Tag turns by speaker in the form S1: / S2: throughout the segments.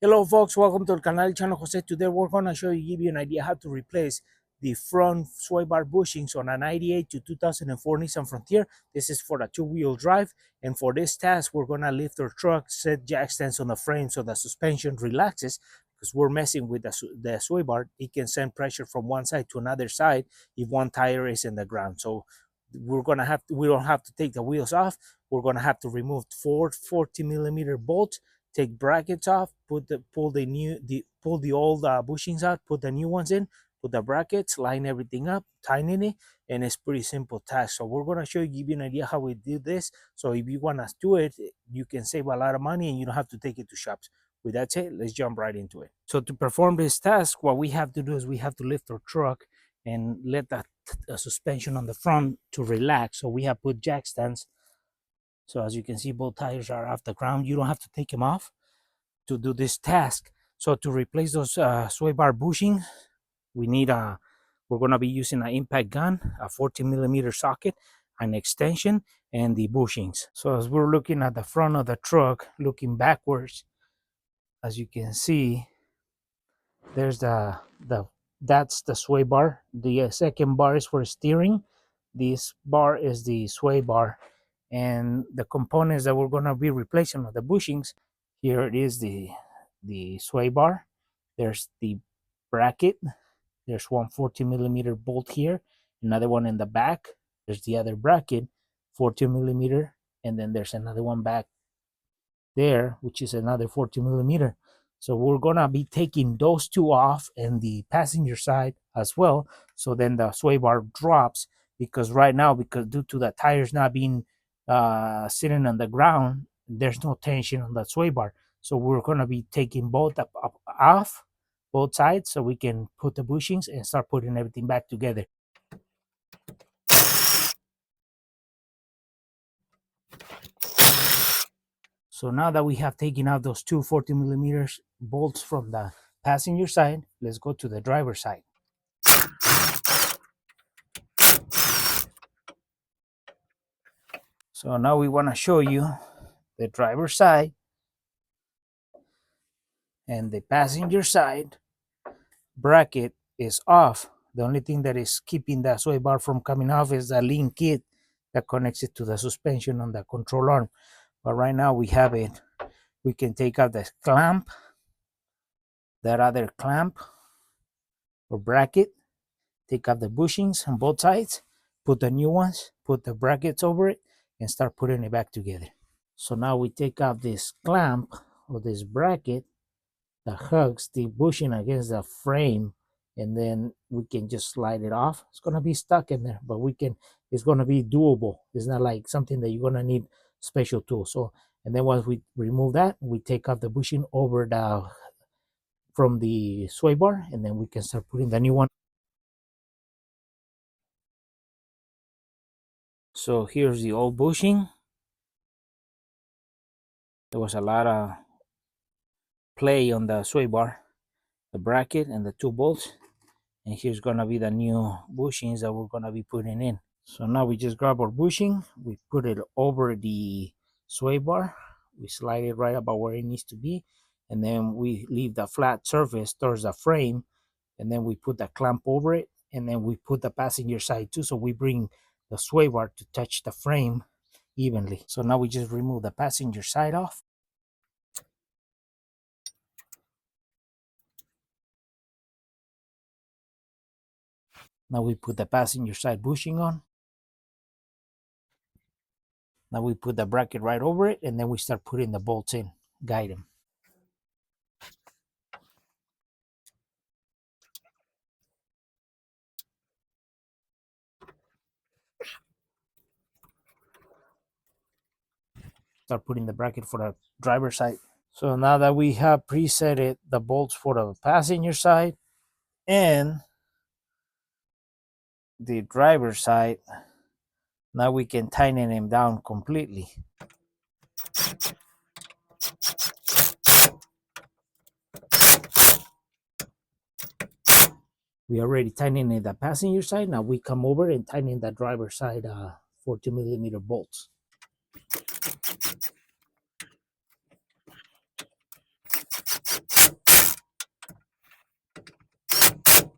S1: Hello folks, welcome to the canal channel Jose. Today we're gonna give you an idea how to replace the front sway bar bushings on a 98 to 2004 Nissan Frontier. This is for a two-wheel drive, and for this task we're gonna lift our truck, set jack stands on the frame so the suspension relaxes, because we're messing with the sway bar. It can send pressure from one side to another side if one tire is in the ground. So we don't have to take the wheels off. We're gonna have to remove four 40mm bolts, take brackets off, pull the old bushings out, put the new ones in, put the brackets, line everything up, tighten it, and it's pretty simple task. So we're gonna give you an idea how we do this. So if you wanna do it, you can save a lot of money and you don't have to take it to shops. With that said, let's jump right into it. So to perform this task, what we have to do is we have to lift our truck and let that suspension on the front to relax. So we have put jack stands. So as you can see, both tires are off the ground. You don't have to take them off to do this task. So to replace those sway bar bushings, we need we're going to be using an impact gun, a 40mm socket, an extension, and the bushings. So as we're looking at the front of the truck, looking backwards, as you can see, there's that's the sway bar. The second bar is for steering. This bar is the sway bar, and the components that we're going to be replacing are the bushings. Here it is, the sway bar. There's the bracket. There's one 40mm bolt here, another one in the back. There's the other bracket, 40mm, and then there's another one back there, which is another 40mm. So we're gonna be taking those two off and the passenger side as well. So then the sway bar drops, because right now, because due to the tires not being sitting on the ground, there's no tension on that sway bar. So we're gonna be taking both off, both sides, so we can put the bushings and start putting everything back together. So now that we have taken out those two 40mm bolts from the passenger side, let's go to the driver's side. So now we want to show you the driver's side and the passenger side bracket is off. The only thing that is keeping the sway bar from coming off is the link kit that connects it to the suspension on the control arm. But right now we have it. We can take out the clamp, that other clamp or bracket, take out the bushings on both sides, put the new ones, put the brackets over it, and start putting it back together. So now we take out this clamp or this bracket that hugs the bushing against the frame, and then we can just slide it off. It's gonna be stuck in there, but it's gonna be doable. It's not like something that you're gonna need special tools. So, and then once we remove that, we take out the bushing over from the sway bar, and then we can start putting the new one. So here's the old bushing. There was a lot of play on the sway bar, the bracket, and the two bolts. And here's gonna be the new bushings that we're gonna be putting in. So now we just grab our bushing, we put it over the sway bar, we slide it right about where it needs to be, and then we leave the flat surface towards the frame, and then we put the clamp over it, and then we put the passenger side too, so we bring the sway bar to touch the frame evenly. So now we just remove the passenger side off. Now we put the passenger side bushing on. Now we put the bracket right over it, and then we start putting the bolts in, guide them. Start putting the bracket for the driver's side. So now that we have preset it, the bolts for the passenger side and the driver's side, now we can tighten them down completely. We already tightened the passenger side. Now we come over and tighten the driver's side 40mm bolts.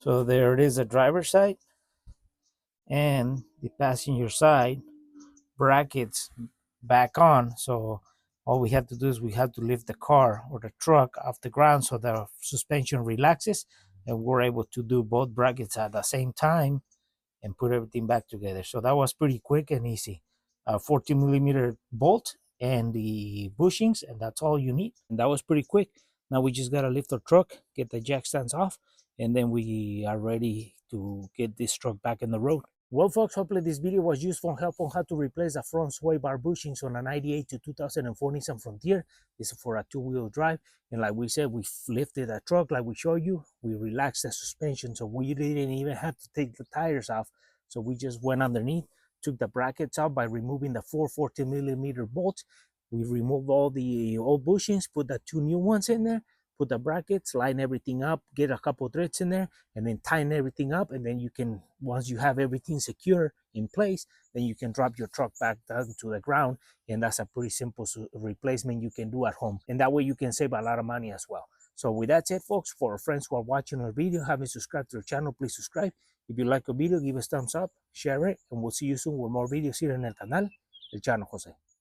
S1: So there it is, the driver's side and the passenger side brackets back on. So all we have to do is we have to lift the car or the truck off the ground so the suspension relaxes, and we're able to do both brackets at the same time and put everything back together. So that was pretty quick and easy. A 40 millimeter bolt and the bushings, and that's all you need. And that was pretty quick. Now we just gotta lift our truck, get the jack stands off, and then we are ready to get this truck back in the road. Well, folks, hopefully this video was useful and helpful on how to replace the front sway bar bushings on a 98 to 2004 Nissan Frontier. This is for a two-wheel drive. And like we said, we lifted the truck like we showed you. We relaxed the suspension, so we didn't even have to take the tires off. So we just went underneath, took the brackets out by removing the 40 millimeter bolts. We removed all the old bushings, put the two new ones in there, put the brackets, line everything up, get a couple threads in there, and then tighten everything up. And then you can, once you have everything secure in place, then you can drop your truck back down to the ground. And that's a pretty simple replacement you can do at home. And that way you can save a lot of money as well. So with that said, folks, for our friends who are watching our video, haven't subscribed to our channel, please subscribe. If you like a video, give us thumbs up, share it, and we'll see you soon with more videos here en el canal, El Chano Jose.